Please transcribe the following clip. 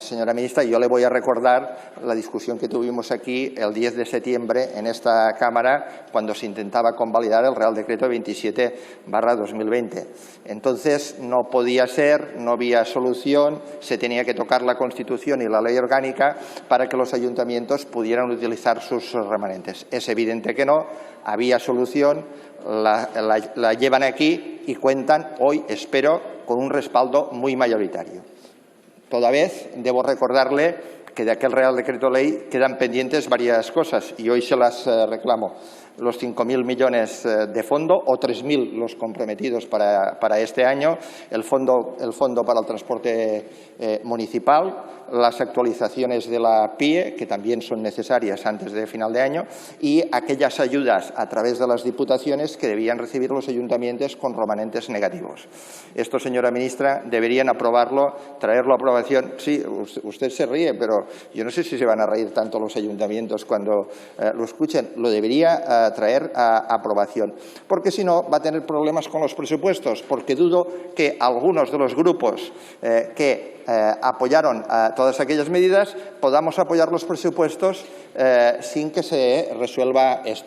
Señora ministra, yo le voy a recordar la discusión que tuvimos aquí el 10 de septiembre en esta Cámara cuando se intentaba convalidar el Real Decreto 27/2020. Entonces no podía ser, no había solución, se tenía que tocar la Constitución y la Ley Orgánica para que los ayuntamientos pudieran utilizar sus remanentes. Es evidente que no, había solución, la llevan aquí y cuentan hoy, espero, con un respaldo muy mayoritario. Toda vez debo recordarle que de aquel Real Decreto Ley quedan pendientes varias cosas y hoy se las reclamo. Los 5.000 millones de fondo o 3.000 los comprometidos para este año, el fondo para el transporte municipal, las actualizaciones de la PIE, que también son necesarias antes de final de año, y aquellas ayudas a través de las diputaciones que debían recibir los ayuntamientos con remanentes negativos. Esto, señora ministra, deberían aprobarlo, traerlo a aprobación. Sí, usted se ríe, pero yo no sé si se van a reír tanto los ayuntamientos cuando lo escuchen. Lo debería traer a aprobación, porque si no va a tener problemas con los presupuestos, porque dudo que algunos de los grupos que apoyaron todas aquellas medidas podamos apoyar los presupuestos sin que se resuelva esto.